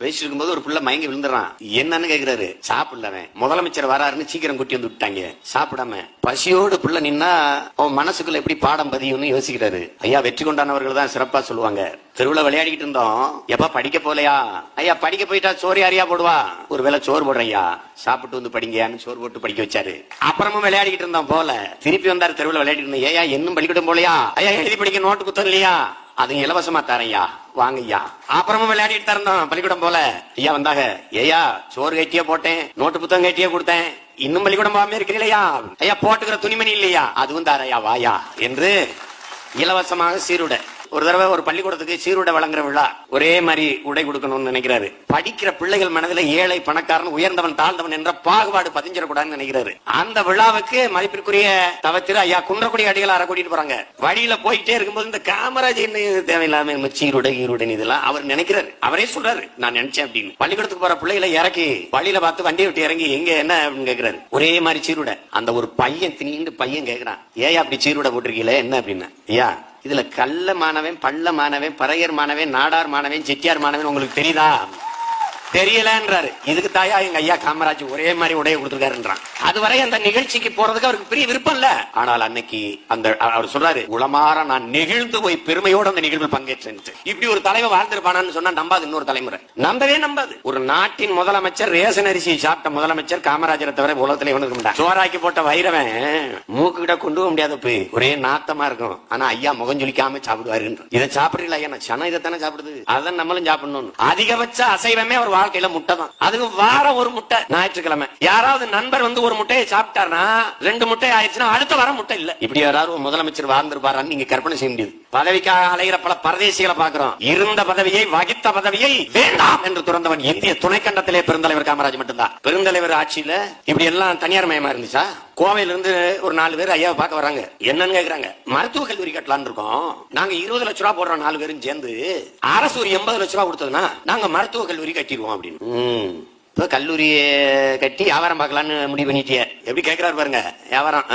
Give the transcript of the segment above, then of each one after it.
பேசிட்டு இருக்கும்போது ஒரு பிள்ளை மயங்கி விழுந்துறான். என்னன்னு கேக்குறாரு. சாப்பிடலவன் முதலமைச்சர் வராருன்னு சீக்கிரம் கூட்டி வந்து விட்டாங்க. சாப்பிடாம பசியோடு பிள்ளை நின்னா அவன் மனசுக்குள்ள எப்படி பாடம் பதியும்னு யோசிக்கிறாரு. ஐயா வெற்றி கொண்டானவர்கள் தான் சிறப்பா சொல்லுவாங்க. தெருவுல விளையாடிக்கிட்டு இருந்தோம். எப்ப படிக்க போலையா? ஐயா படிக்க போயிட்டா சோறு யாரையா போடுவா? ஒரு வேளை சோறு போடுறேன் ஐயா, சாப்பிட்டு வந்து படிங்கன்னு சோறு போட்டு படிக்க வச்சாரு. அப்புறமும் விளையாடிக்கிட்டு இருந்தோம் போல. திருப்பி வந்தாரு. தெருவுல விளையாடிட்டு இருந்தோம். ஐயா இன்னும் பள்ளிக்கூடம் போலையா? ஐயா எழுதி படிக்க நோட்டு குத்தம் இல்லையா? அது இலவசமா தரையா, வாங்க ஐயா. அப்புறமும் விளையாடிட்டு தரணும் பள்ளிக்கூடம் போல. ஐயா வந்தாங்க. ஐயா சோறு கட்டியே போட்டேன், நோட்டு புத்தகம் கட்டியே கொடுத்தேன், இன்னும் பள்ளிக்கூடம் போகாம இருக்கிறீங்களா? ஐயா போட்டுக்கிற துணிமணி இல்லையா? அதுவும் தாரையா, வாயா என்று இலவசமாக சீருடை. ஒரு தடவை ஒரு பள்ளிக்கூடத்துக்கு சீருடை வழங்குற விழா. ஒரே மாதிரி உடை கொடுக்கணும்னு நினைக்கிறாரு. படிக்கிற பிள்ளைகள் மனதில் ஏழை பணக்காரன் உயர்ந்தவன் தாழ்ந்தவன் என்ற பாகுபாடு பதிஞ்சிடக்கூடாதுன்னு நினைக்கிறாரு. அந்த விழாவுக்கு மதிப்பிற்குரிய தவத்திரு ஐயா குன்றக்குடி அடிகளார கூட்டிட்டு போறாங்க. வழியில போயிட்டே இருக்கும்போது இந்த காமராஜ் தேவையில்லாம சீருடை ஈருடன் இதெல்லாம் அவர் நினைக்கிறாரு. அவரே சொல்றாரு, நான் நினைச்சேன் அப்படின்னு. பள்ளிக்கூடத்துக்கு போற பிள்ளைகளை இறக்கி வழியில பார்த்து வண்டியை விட்டு இறங்கி எங்க என்ன அப்படின்னு கேட்கிறாரு. ஒரே மாதிரி சீருடை. அந்த ஒரு பையன் திணிந்து பையன் கேட்கிறான், ஏன் அப்படி சீருடை போட்டிருக்கீங்களே என்ன அப்படின்னு. ஐயா இதுல கள்ள மாணவன், பள்ள மாணவன், பறையர் மாணவன், நாடார் மாணவன், செட்டியார் மாணவன் உங்களுக்கு தெரியுதா? தெரியலன்றாரு. இதுக்கு தாயா எங்க ஐயா காமராஜ் ஒரே மாதிரி உடைய கொடுத்திருக்காருன்றான். அதுவரை அந்த நிகழ்ச்சிக்கு போறதுக்கு அவருக்கு பெரிய விருப்பம் இல்ல. ஆனால் அன்னைக்கு அந்த அவர் சொல்றாரு, உளமாற நான் நெகிழ்ந்து போய் பெருமையோடு அந்த நிகழ்வில் பங்கேற்றேன். இப்படி ஒரு தலைவர் வாழ்ந்திருப்பானான்னு சொன்னா நம்பாது இன்னொரு தலைமுறை. நம்பவே நம்பாது. ஒரு நாட்டின் முதலமைச்சர் ரேஷன் அரிசி சாப்பிட்ட முதலமைச்சர் காமராஜரை தவிர உலகத்துல எவனுக்கு முடியாது. சோறாக்கி போட்ட வைரவன் மூக்கு கிட்ட கொண்டு போக முடியாது. போய் ஒரே நாத்தமா இருக்கும். ஆனா ஐயா முகஞ்சொலிக்காம சாப்பிடுவாரு. இதை சாப்பிடுறீங்களா? ஐயா சனம் இதைத்தானே சாப்பிடுது, அதான் நம்மளும் சாப்பிடணும். அதிகபட்ச அசைவமே அவர் வாழ்க்கையில முட்டை தான். அதுக்கு வாரம் ஒரு முட்டை. ஞாயிற்றுக்கிழமை யாராவது நண்பர் வந்து ஒரு முட்டையை சாப்பிட்டாருன்னா 2 முட்டை ஆயிடுச்சுன்னா அடுத்த வாரம் முட்டை இல்ல. இப்படி யாராவது முதலமைச்சர் வாழ்ந்திருப்பாரான்னு நீங்க கற்பனை செய்ய முடியாது. பதவிக்காக அலைகிற பல பரதேசிகளை பாக்குறோம். இருந்த பதவியை, வகித்த பதவியை வேண்டாம் என்று துறந்தவன் இந்திய துணைக்கண்டத்திலே பெருந்தலைவர் காமராஜ் மட்டும்தான். பெருந்தலைவர் ஆட்சியில இப்படி எல்லாம் தனியார் மயமா இருந்துச்சா? கோவையில இருந்து ஒரு 4 பேர் ஐயாவை பார்க்க வராங்க. என்னன்னு கேக்குறாங்க. மருத்துவ கல்லூரி கட்டலான்னு இருக்கோம். நாங்க 20 லட்சம் ரூபாய் போடுறோம். 4 பேரும் சேர்ந்து அரசு ஒரு 80 லட்சம் ரூபாய் கொடுத்ததுன்னா நாங்க மருத்துவ கல்லூரி கட்டிடுவோம் அப்படின்னு. இப்ப கல்லூரிய கட்டி வியாபாரம் பார்க்கலான்னு முடிவு பண்ணிட்டிய. எப்படி கேட்கிறாரு பாருங்க வியாபாரம்.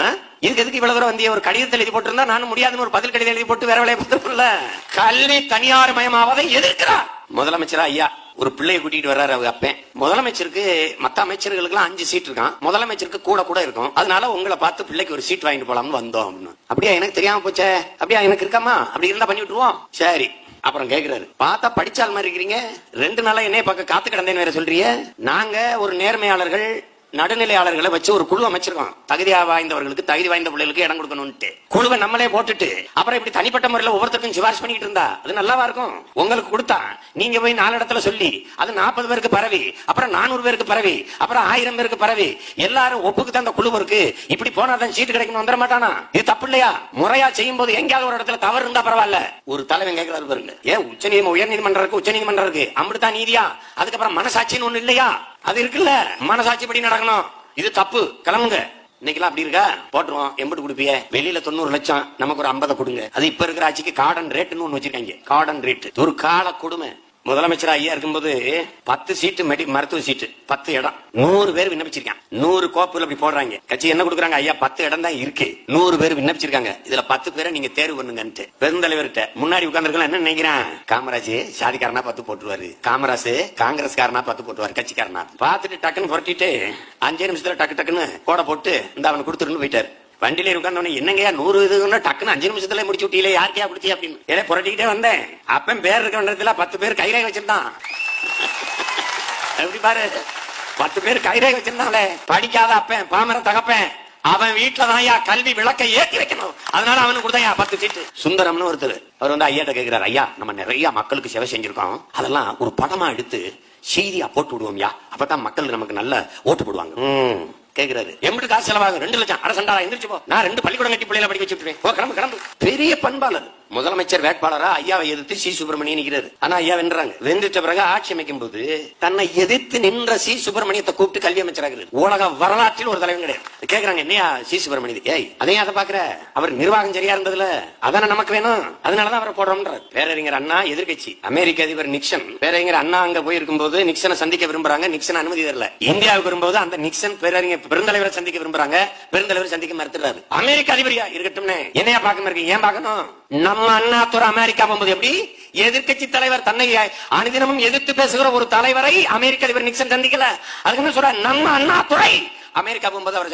இதுக்கு எதுக்கு இவ்வளவு தூரம் வந்திய? ஒரு கடிதத்தில் எழுதி போட்டிருந்தா நானும் முடியாதுன்னு ஒரு பதில் கடிதம் எழுதி போட்டு வேற வேலையை பார்த்துருப்பல. கல்வி தனியார் மயமாவதை எதிர்க்கிறார் முதலமைச்சரா. ஐயா ஒரு பிள்ளையை கூட்டிட்டு வர்றாரு. அவங்க அப்பன் முதலமைச்சருக்கு மத்த அமைச்சர்களுக்கு 5 சீட் இருக்கான், முதலமைச்சருக்கு கூட இருக்கும். அதனால உங்களை பார்த்து பிள்ளைக்கு ஒரு சீட் வாங்கிட்டு போலாம்னு வந்தோம் அப்படின்னு. அப்படியா எனக்கு தெரியாம போச்சே, அப்படியா எனக்கு இருக்காமா, அப்படி இருந்தா பண்ணி விட்டுருவோம். சரி. அப்புறம் கேக்குறாரு, பார்த்தா படிச்சால் மாதிரி இருக்கிறீங்க, 2 நாளா என்னைய பக்கம் காத்து கிடந்தேன்னு வேற சொல்றீங்க. நாங்க ஒரு நேர்மையாளர்கள் நடுநிலையாளர்களை வச்சு ஒரு குழு அமைச்சிருக்கோம். தகுதியா வாய்ந்தவர்களுக்கு, தகுதி வாய்ந்த பிள்ளைகளுக்கு இடம் கொடுக்கணும்னு குழுவை நம்மளே போட்டுட்டு அப்புறம் இப்படி தனிப்பட்ட முறையில் ஒவ்வொருத்தருக்கும் சிபாரிசு பண்ணிட்டு இருந்தா அது நல்லாவா இருக்கும்? உங்களுக்கு கொடுத்தா நீங்க போய் 4 இடத்துல சொல்லி அது 40 பேருக்கு பரவி, அப்புறம் 400 பேருக்கு பரவி, அப்புறம் 1000 பேருக்கு பரவி, எல்லாரும் ஒப்புக்கு தான் அந்த குழு இருக்கு. இப்படி போனாதான் சீட்டு கிடைக்கணும் வந்துட மாட்டானா? இது தப்பு இல்லையா? முறையா செய்யும் போது எங்கேயாவது ஒரு இடத்துல தவறு இருந்தா பரவாயில்ல. ஒரு தலைவன் கேட்கிறாரு பாருங்க, ஏன் உயர்நீதிமன்றம் இருக்கு, உச்சநீதிமன்றம் இருக்கு, அம்பிடுதான் நீதியா? அதுக்கப்புறம் மனசாட்சின்னு ஒண்ணு இல்லையா? அது இருக்குல்ல, மனசாட்சிப்படி நடக்கணும். இது தப்பு, கிளம்புங்க. இன்னைக்கெல்லாம் அப்படி இருக்கா? போட்டுருவோம். எம்பிட்டு கொடுப்பிய? வெளியில 90 லட்சம், நமக்கு ஒரு 50 கொடுங்க. அது இப்ப இருக்கிற ஆட்சிக்கு கார்டன் ரேட்னு ஒண்ணு வச்சிருக்காங்க. கார்டன் ரேட் ஒரு கால கொடுமை. முதலமைச்சர் ஐயா இருக்கும்போது 10 சீட்டு மருத்துவ சீட்டு, 10 இடம், 100 பேர் விண்ணப்பிச்சிருக்காங்க. 100 கோப்புல அப்படி போடுறாங்க. கட்சி என்ன கொடுக்குறாங்க? ஐயா 10 இடம் தான் இருக்கு, 100 பேர் விண்ணப்பிச்சிருக்காங்க. இதுல 10 பேரை நீங்க தேர்வு பண்ணுங்க. பெருந்தலைவர்கிட்ட முன்னாடி உட்கார்ந்து என்ன நினைக்கிறான்? காமராஜ் சாதிக்காரனா 10 போட்டுருவாரு, காமராஜ் காங்கிரஸ்காரனா 10 போட்டுருவாரு, கட்சிக்காரனா பார்த்துட்டு டக்குன்னு புரட்டிட்டு 5 நிமிஷத்துல டக்குன்னு கோடை போட்டு இந்த அவனை கொடுத்துருன்னு போயிட்டாரு. வண்டியில உட்கார்ந்தவன என்னங்கயா 100 இதுன்னா டக்குன்னு 5 நிமிஷத்துல முடிச்சு விட்டீங்களே, யாருக்கையா பிடிச்சி அப்படின்னு ஏதோ புரட்டிக்கிட்டே வந்தேன். அப்பன் பேர் இருக்க இடத்துல 10 பேர் கைரேகை வச்சிருந்தான். எப்படி பாரு, 10 பேர் கைரேகை வச்சிருந்தாங்களே. படிக்காத அப்பன், பாமர தகப்பன், அவன் வீட்டுலதான் கல்வி விளக்கை ஏற்றி வைக்கணும். அதனால அவனுக்கு கொடுத்தா 10 சீட்டு. சுந்தரம்னு ஒருத்தர், அவர் வந்து ஐயாட்ட கேட்கிறார், ஐயா நம்ம நிறைய மக்களுக்கு சேவை செஞ்சிருக்கோம், அதெல்லாம் ஒரு படமா எடுத்து செய்தியா போட்டு விடுவோம்யா, அப்பதான் மக்கள் நமக்கு நல்ல ஓட்டு போடுவாங்க. கேக்குறாரு, எம்பிட்டு காசு செலவாகும்? 2 லட்சம். அரசண்டா எந்திரிச்சு போ, நான் 2 பள்ளிக்கூடம் கட்டி பிள்ளைகளை படிக்க வச்சுட்டு கிளம்பு. பெரிய பண்பாளர். முதலமைச்சர் வேட்பாளரா ஐயாவை எதிர்த்து சி சுப்பிரமணியன் நிற்கிறாரு. ஆனா ஐயா வென்றாங்க. வென்றுட்ட பிறகு ஆட்சி அமைக்கும் போது தன்னை எதிர்த்து நின்ற சி சுப்பிரமணியத்தை கூப்பிட்டு கல்வி அமைச்சராக உலக வரலாற்றில் ஒரு தலைவன் கிடையாது. கேக்குறாங்க, என்னையா சி சுப்பிரமணியன், ஏய் அதையும் அதை பாக்குற, அவர் நிர்வாகம் சரியா இருந்ததுல அதான நமக்கு வேணும், அதனாலதான் அவரை போடுறோம்ன்றார். பேரறிஞர் அண்ணா எதிர்கட்சி, அமெரிக்க அதிபர் நிக்சன், பேரறிஞர் அண்ணா அங்க போயிருக்கும் போது நிக்சனை சந்திக்க விரும்புறாங்க, நிக்சன் அனுமதி தரல. இந்தியாவுக்கு வரும்போது அந்த நிக்சன் பேரறிஞர் பெருந்தலைவரை சந்திக்க விரும்புறாங்க, பெருந்தலைவர் சந்திக்க மறுத்துறாரு. அமெரிக்க அதிபரியா இருக்கட்டும், என்னையா பாக்க இருக்கீங்க, ஏன் பாக்கணும்? நம்ம அண்ணாதுரை அமெரிக்கா போகும்போது எப்படி எதிர்கட்சி தலைவர் தன்னை அனுதினமும் எதிர்த்து பேசுகிற ஒரு தலைவரை அமெரிக்க அதிபர் நிக்சன் சந்திக்கல. அதுக்கு சொல்ற நம்ம அண்ணாதுரை அமெரிக்கா போகும்போது அவர்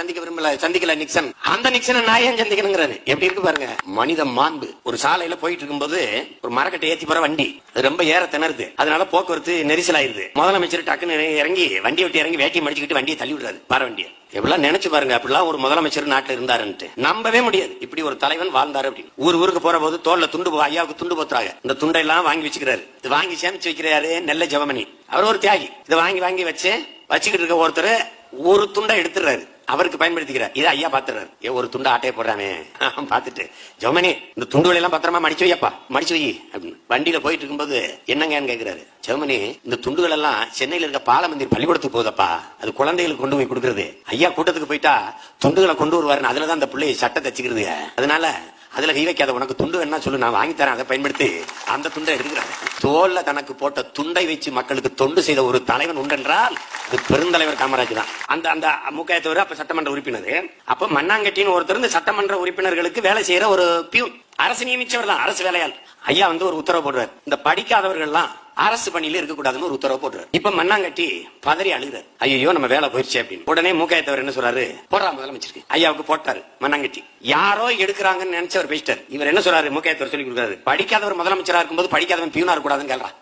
சந்திக்கல நிக்சன். அந்த நிக்சனை நான் ஏன் சந்திக்கணுங்கிறாரு. எப்படி இருக்கு பாருங்க மனித மாண்பு. ஒரு சாலையில போயிட்டு இருக்கும்போது ஒரு மரக்கட்டை ஏத்தி போற வண்டி ரொம்ப ஏற திணறுது. அதனால போக்குவரத்து நெரிசல் ஆயிருது. முதலமைச்சர் டக்குன்னு இறங்கி வண்டி விட்டு இறங்கி வேட்டி மடிச்சுக்கிட்டு வண்டியை தள்ளி விடுறாரு பார வண்டியை. எவ்வளவு நினைச்சு பாருங்க அப்படிலாம் ஒரு முதலமைச்சர் நாட்டுல இருந்தாருன்ட்டு. நம்பவே முடியாது இப்படி ஒரு தலைவன் வாழ்ந்தாரு அப்படின்னு. ஊருக்கு போற போது தோல்ல துண்டு ஐயாவுக்கு துண்டு போத்துறாங்க. இந்த துண்டை எல்லாம் வாங்கி வச்சுக்கிறாரு. இது வாங்கி சேமிச்சு வைக்கிறாரு நெல்லை ஜெபமணி. அவர் ஒரு தியாகி. இதை வாங்கி வச்சுக்கிட்டு இருக்க ஒருத்தர் ஒரு துண்டை எடுத்துறாரு. அவருக்கு பயன்படுத்திக்கிறார். இதை ஐயா பாத்துறாரு. ஒரு துண்டை ஆட்டையை போடுறானே பாத்துட்டு ஜெபமணி இந்த துண்டுகளை எல்லாம் பத்திரமா மடிச்சு வையப்பா மடிச்சு வை அப்படின்னு. வண்டியில போயிட்டு இருக்கும்போது என்னங்கன்னு கேக்குறாரு. ஜெபமணி இந்த துண்டுகள் எல்லாம் சென்னையில இருக்க பாலமந்திர் பள்ளிக்கூடத்துக்கு போகுதப்பா. அது குழந்தைகளுக்கு கொண்டு போய் கொடுக்கறது. ஐயா கூட்டத்துக்கு போயிட்டா துண்டுகளை கொண்டு வருவாரு. அதுலதான் அந்த பிள்ளையை சட்டை தச்சுக்கிறது. அதனால அதுல கை வைக்காத உனக்கு துண்டு வேணா சொல்லு நான் வாங்கி தரேன். அதை பயன்படுத்தி அந்த துண்டை எடுக்கிறாங்க. தோல்ல தனக்கு போட்ட துண்டை வச்சு மக்களுக்கு தொண்டு செய்த ஒரு தலைவன் உண்டென்றால் அது பெருந்தலைவர் காமராஜ் தான். அந்த முக்கியத்துவர் அப்ப சட்டமன்ற உறுப்பினர். அப்ப மண்ணாங்கட்டின்னு ஒருத்தர் இந்த சட்டமன்ற உறுப்பினர்களுக்கு வேலை செய்யற ஒரு பியூன். அரசு நியமிச்சவர் தான். அரசு வேலையால். ஐயா ஒரு உத்தரவு போடுறாரு. இந்த படிக்காதவர்கள் எல்லாம் அரசு பணியில இருக்க கூடாதுன்னு ஒரு உத்தரவு போடுறாரு. இப்ப மண்ணாங்கட்டி பதறி அழுகிறார். ஐயோ நம்ம வேலை போயிடுச்சு அப்படின்னு. உடனே மூக்காயத்தவர் என்ன சொல்றாரு. போடுறா முதலமைச்சருக்கு. ஐயாவுக்கு போட்டாரு மண்ணாங்கட்டி. யாரோ எடுக்கிறாங்கன்னு நினைச்சவர் பேசிட்டார். இவர் என்ன சொல்றாரு. மூக்காயத்தவர் சொல்லி கொடுக்குறாரு. படிக்காதவர் முதலமைச்சரா இருக்கும்போது படிக்காதவன் பியூனா இருக்க கூடாதுன்னு கேள்றான்.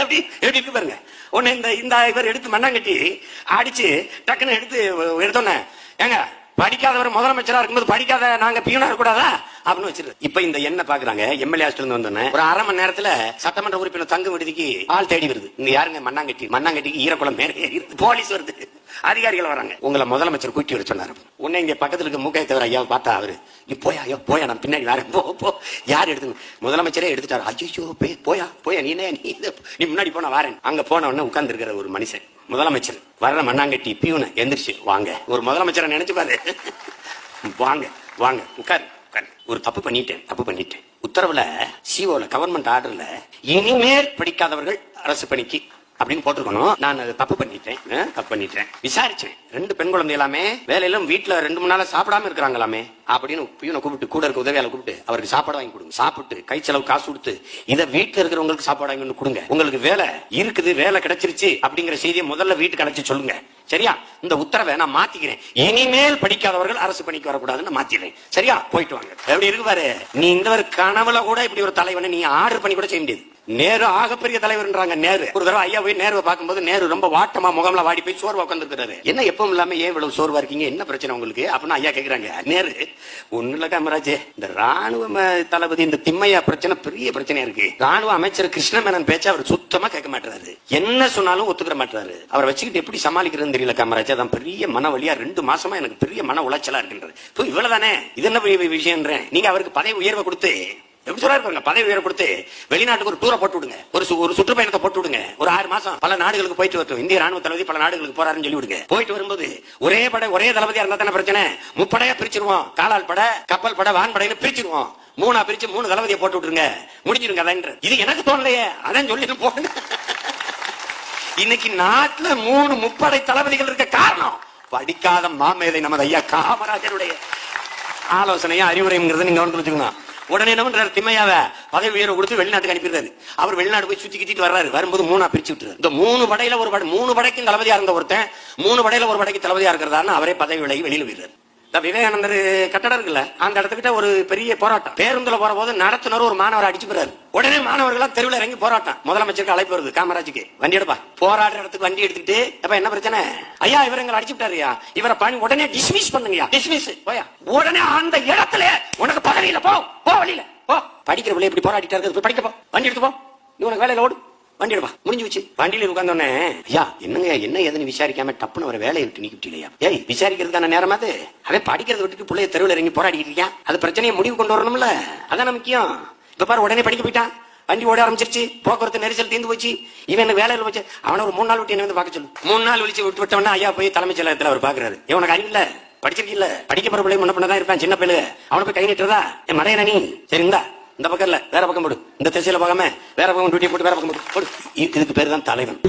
எப்படி இருக்கு பாருங்க. உடனே இந்த இவர் எடுத்து மண்ணாங்கட்டி அடிச்சு டக்குன்னு எடுத்தோன்னே ஏங்க படிக்காதவர் முதலமைச்சரா இருக்கும்போது படிக்காத நாங்க பியூனா இருக்க கூடாதா அப்படின்னு வச்சிருக்கு. இப்ப இந்த என்ன பாக்குறாங்க. எம்எல்ஏ இருந்து வந்தோன்னே ஒரு அரை மணி நேரத்துல சட்டமன்ற உறுப்பினர் தங்கும் விடுதிக்கு ஆள் தேடி வருது. இங்க யாருங்க மண்ணாங்கட்டிக்கு ஈரக்குளம் மேலே போலீஸ் வருது. அதிகாரிகள் வராங்க. உங்களை முதலமைச்சர் கூட்டி வர சொன்னாரு. உன்னை இங்க பக்கத்துல இருக்க மூக்காயத்தவர் ஐயா பார்த்தா அவரு நீ போயா நான் பின்னாடி வரேன் போ யார் எடுத்து முதலமைச்சரே எடுத்துட்டாரு. ஐயோ போயா நீ முன்னாடி போனா வரேன். அங்க போன உடனே உட்கார்ந்து இருக்கிற ஒரு மனுஷன் முதலமைச்சர் வர்ற மண்ணாங்கட்டி பியூனை எந்திரிச்சு வாங்க. ஒரு முதலமைச்சரை நினைச்சு பாரு. வாங்க உட்காரு. ஒரு தப்பு பண்ணிட்டேன். உத்தரவுல சிஓல கவர்மெண்ட் ஆர்டர்ல இனிமேல் படிக்காதவர்கள் அரசு பணிக்கு அப்படின்னு போட்டிருக்கணும். நான் தப்பு பண்ணிட்டேன். விசாரிச்சேன். 2 பெண் குழந்தை எல்லாமே வேலையில வீட்டுல 2 3 நாளா சாப்பிடாம இருக்கிறாங்களாமே அப்படின்னு பியூனை கூப்பிட்டு கூட இருக்க உதவியாளர் கூப்பிட்டு அவருக்கு சாப்பாடு வாங்கி கொடுங்க. சாப்பிட்டு கை செலவு காசு கொடுத்து இதை வீட்டுல இருக்கிறவங்களுக்கு சாப்பாடு வாங்கி கொடுங்க. உங்களுக்கு வேலை இருக்குது வேலை கிடைச்சிருச்சு அப்படிங்கிற செய்தியை முதல்ல வீட்டுக்கு அழைச்சு சொல்லுங்க. சரியா? இந்த உத்தரவை நான் மாத்திக்கிறேன். இனிமேல் படிக்காதவர்கள் அரசு பணிக்கு வரக்கூடாதுன்னு மாத்திக்கிறேன். சரியா? போயிட்டு வாங்க. எப்படி இருக்கு பாரு. நீ இந்த ஒரு கனவுல கூட இப்படி ஒரு தலைவனை நீ ஆர்டர் பண்ணி கூட செய்ய முடியாது. நேரு ஆகப்பெரிய தலைவர்ன்றாங்க. நேரு ஒரு தடவை ஐயா போய் நேருவை பார்க்கும்போது நேரு ரொம்ப வாட்டமா முகம்ல வாடி போய் சோர்வா உட்காந்துருக்காரு. என்ன எப்பவும் இல்லாம ஏன் இவ்வளவு சோர்வா இருக்கீங்க என்ன பிரச்சனை உங்களுக்கு அப்படின்னு ஐயா கேக்குறாங்க. நேரு ஒண்ணு இல்ல காமராஜ் இந்த ராணுவ தளபதி இந்த திம்மையா பிரச்சனை பெரிய பிரச்சனையா இருக்கு. ராணுவ அமைச்சர் கிருஷ்ணமேனன் பேச்ச அவர் சுத்தமா கேட்க மாட்டாரு. என்ன சொன்னாலும் ஒத்துக்கிற மாட்டாரு. அவரை வச்சுக்கிட்டு எப்படி சமாளிக்கிறதுன்னு தெரியல காமராஜ். அதான் பெரிய மன வழியா 2 மாசமா எனக்கு பெரிய மன உளைச்சலா இருக்கின்றது. இவ்வளவுதானே இது என்ன விஷயம். நீங்க அவருக்கு பதவி உயர்வை கொடுத்து எப்படி சொல்றாரு பதவி உயர்வு கொடுத்து வெளிநாட்டுக்கு ஒரு டூரை போட்டு விடுங்க. ஒரு சுற்றுப்பயணத்தை போட்டு விடுங்க. ஒரு 6 மாசம் பல நாடுகளுக்கு போயிட்டு வரட்டும். இந்திய ராணுவ தளபதி பல நாடுகளுக்கு போறாருன்னு சொல்லி விடுங்க. போயிட்டு வரும்போது ஒரே படை ஒரே தளபதியா இருந்தா தானே பிரச்சனை. முப்படையா பிரிச்சிருவோம். காலால் படை கப்பல் படை வான்படைன்னு பிரிச்சிருவோம். 3 பிரிச்சு 3 தளபதியை போட்டு விட்டுருங்க. முடிச்சிருங்க. அதான் இது எனக்கு தோணலையே. அதான் சொல்லிட்டு போடுங்க. இன்னைக்கு நாட்டுல 3 முப்படை தளபதிகள் இருக்க காரணம் படிக்காத மாமேதை நமது ஐயா காமராஜருடைய ஆலோசனையா அறிவுரைங்கிறத நீங்க கவனிச்சுக்கணும். உடனே என்ன பண்றாரு. திம்மையாவை பதவி உயர்வு கொடுத்து வெளிநாட்டுக்கு அனுப்பிடுறாரு. அவர் வெளிநாடு போய் சுத்தி கிட்டிட்டு வர்றாரு. வரும்போது 3 பிரிச்சு விட்டுறாரு. இந்த 3 படையில ஒரு படை 3 படைக்கும் தளபதியா இருந்த ஒருத்தன் 3 படையில ஒரு படைக்கு தளபதியா இருக்கிறதான்னு அவரே பதவி விலகி வெளியில போயிடுறாரு. விவேகானந்தர் கட்டடம் இருக்குல்ல அந்த இடத்துக்கிட்ட ஒரு பெரிய போராட்டம். பேருந்துல போற போது நடத்துனர் ஒரு மாணவரை அடிச்சு போறாரு. உடனே மாணவர்கள் தெருவில் இறங்கி போராட்டம். முதலமைச்சருக்கு அழைப்பு வருது. காமராஜுக்கு வண்டி எடுப்பா போராடுற இடத்துக்கு வண்டி எடுத்துக்கிட்டு அப்ப என்ன பிரச்சனை. ஐயா இவர் எங்களை அடிச்சு விட்டாருயா. இவரை பணி உடனே டிஸ்மிஸ் பண்ணுங்கயா. டிஸ்மிஸ் போயா. உடனே அந்த இடத்துல உனக்கு பதவியில போ வழியில போ. படிக்கிற பிள்ளை இப்படி போராடிட்டா இருக்கு. படிக்க போ. வண்டி எடுத்து போ. நீ உனக்கு வேலையில ஓடு. வண்டி எடுப்பா. முடிஞ்சு வச்சு வண்டியில உட்கார்ந்தோன்னே ஐயா என்னங்க என்ன ஏதுன்னு விசாரிக்காம டப்புன்னு வர வேலையை விட்டு நீக்கிட்டீங்களா. ஏய் விசாரிக்கிறதுக்கான நேரம் அது. அவன் படிக்கிறத விட்டுட்டு பிள்ளைய தெருவில் இறங்கி போராடிட்டு இருக்கான். அது பிரச்சனையை முடிவு கொண்டு வரணும்ல. அதான் முக்கியம். இப்ப பாரு உடனே படிக்க போயிட்டான். வண்டி ஓட ஆரம்பிச்சிருச்சு. போக்குவரத்து நெரிசல் தீர்ந்து போச்சு. இவன் வேலையில வச்சு அவனை ஒரு 3 நாள் விட்டு என்ன வந்து பார்க்க சொல்லு. 3 நாள் விழிச்சு விட்டு விட்டவன ஐயா போய் தலைமைச் செயலகத்தில் அவர் பாக்குறாரு. இவனுக்கு அறிவில்ல படிச்சிருக்கீல்ல படிக்க போற பிள்ளை முன்ன பண்ணதான் இருப்பான். சின்ன பிள்ளை அவனை போய் கை நீட்டுறதா என் மடையன நீ. சரிங்களா இந்த பக்கம் இல்ல வேற பக்கம் போடு. இந்த திசையில போகாம வேற பக்கம் டியூட்டி போட்டு வேற பக்கம் போடு. இதுக்கு பேரு தான் தலைவன்.